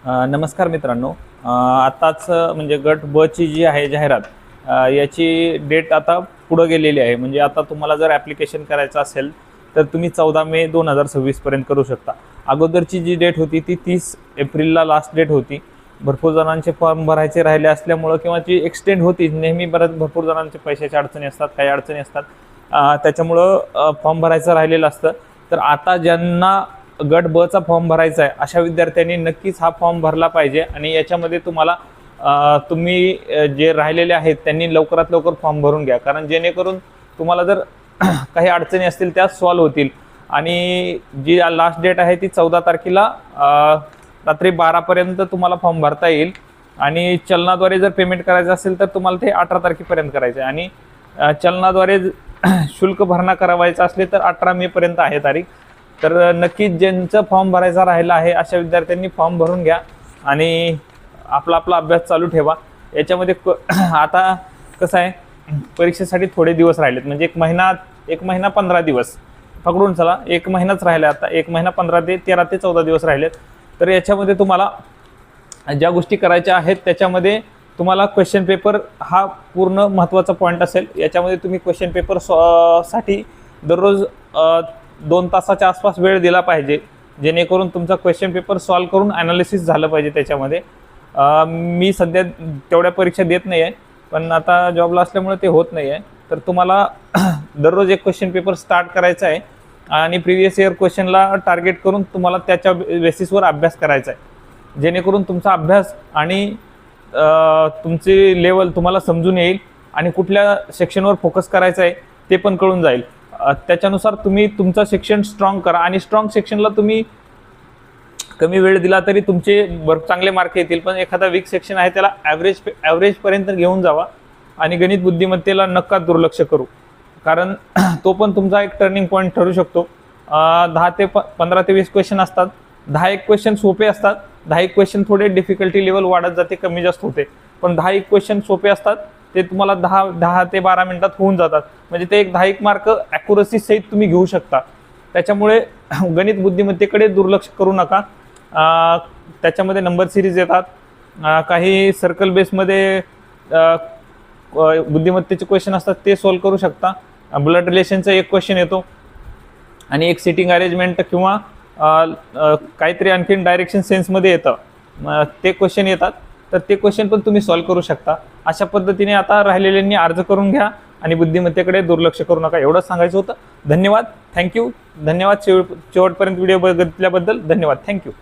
नमस्कार मित्रांनो. आताच म्हणजे गट ब ची जी आहे जाहिरात, याची डेट आता पुढे गेलेली आहे. म्हणजे आता तुम्हाला जर ॲप्लिकेशन करायचं असेल तर तुम्ही 14 मे 2026 पर्यंत करू शकता. अगोदरची जी डेट होती ती 30 एप्रिलला लास्ट डेट होती. भरपूर जणांचे फॉर्म भरायचे राहिले असल्यामुळं किंवा ती एक्सटेंड होती. नेहमी भरपूर जणांचे पैशाच्या अडचणी असतात, काही अडचणी असतात, त्याच्यामुळं फॉर्म भरायचं राहिलेलं असतं. तर आता ज्यांना गट ब चा फॉर्म भरायचा आहे अशा विद्यार्थ्यांनी नक्कीच हा फॉर्म भरला पाहिजे. आणि याच्यामध्ये तुम्हाला तुम्ही जे राहिलेले आहेत त्यांनी लवकरात लवकर फॉर्म भरून घ्या, कारण जेणेकरून तुम्हाला जर काही अडचणी असतील त्या सॉल्व्ह होतील. आणि जी लास्ट डेट आहे ती 14 तारखेला रात्री 12 पर्यंत तुम्हाला फॉर्म भरता येईल. आणि चलनाद्वारे जर पेमेंट करायचं असेल तर तुम्हाला ते 18 तारखेपर्यंत करायचं आहे. आणि चलनाद्वारे शुल्क भरणा करावायचा असले तर 18 मे पर्यंत आहे तारीख. तर नक्कीच ज्यांचं फॉर्म भरायचा राहिला आहे अशा विद्यार्थ्यांनी फॉर्म भरून घ्या आणि आपला अभ्यास चालू ठेवा. याच्यामध्ये आता कसं आहे, परीक्षेसाठी थोडे दिवस राहिलेत. म्हणजे एक महिना 15 दिवस पकडून चला, एक महिनाच राहिला. आता एक महिना 13 ते 14 दिवस राहिलेत. तर याच्यामध्ये तुम्हाला ज्या गोष्टी करायच्या आहेत त्याच्यामध्ये तुम्हाला क्वेश्चन पेपर हा पूर्ण महत्त्वाचा पॉईंट असेल. याच्यामध्ये तुम्ही क्वेश्चन पेपर साठी दररोज 2 तासाच्या आसपास वेळ दिला पाहिजे, जेणेकरून तुमचा क्वेश्चन पेपर सॉल्व्ह करून ॲनालिसिस झालं पाहिजे. त्याच्यामध्ये मी सध्या तेवढ्या परीक्षा देत नाही आहे, पण आता जॉबला असल्यामुळे ते होत नाही आहे. तर तुम्हाला दररोज एक क्वेश्चन पेपर स्टार्ट करायचा आहे आणि प्रिव्हियस इयर क्वेश्चनला टार्गेट करून तुम्हाला त्याच्या बेसिसवर अभ्यास करायचा आहे, जेणेकरून तुमचा अभ्यास आणि तुमची लेवल तुम्हाला समजून येईल आणि कुठल्या सेक्शनवर फोकस करायचं आहे ते पण कळून जाईल. त्याच्यानुसार तुम्ही तुमचं सेक्शन स्ट्रॉंग करा. आणि स्ट्रॉंग सेक्शनला तुम्ही कमी वेळ दिला तरी तुमचे चांगले मार्क येतील. पण एखादा वीक सेक्शन आहे त्याला ॲव्हरेजपर्यंत घेऊन जावा. आणि गणित बुद्धिमत्तेला नक्का दुर्लक्ष करू, कारण तो पण तुमचा एक टर्निंग पॉईंट ठरू शकतो. 15 ते 20 क्वेश्चन असतात. 10 क्वेश्चन सोपे असतात, 10 क्वेश्चन थोडे डिफिकल्टी लेवल वाढत जाते, कमी जास्त होते. पण 10 क्वेश्चन सोपे असतात, ते तुम्हाला 10 ते 12 मिनिटात होऊन जातात. म्हणजे ते एक 10 मार्क ॲक्युरसी सहित तुम्ही घेऊ शकता. त्याच्यामुळे गणित बुद्धिमत्तेकडे दुर्लक्ष करू नका. त्याच्यामध्ये नंबर सिरीज येतात, काही सर्कल बेसमध्ये बुद्धिमत्तेचे क्वेश्चन असतात, ते सॉल्व्ह करू शकता. ब्लड रिलेशनचा एक क्वेश्चन येतो आणि एक सिटिंग अरेंजमेंट किंवा काहीतरी आणखीन डायरेक्शन सेन्समध्ये येतं, ते क्वेश्चन येतात. तर ते क्वेश्चन पण तुम्ही सॉल्व्ह करू शकता. अशा पद्धतीने आता राहिलेल्यांनी अर्ज करून घ्या आणि बुद्धिमत्तेकडे दुर्लक्ष करू नका, एवढंच सांगायचं होतं. धन्यवाद, थँक्यू. धन्यवाद शेवटपर्यंत व्हिडिओ बघितल्याबद्दल. धन्यवाद, थँक्यू.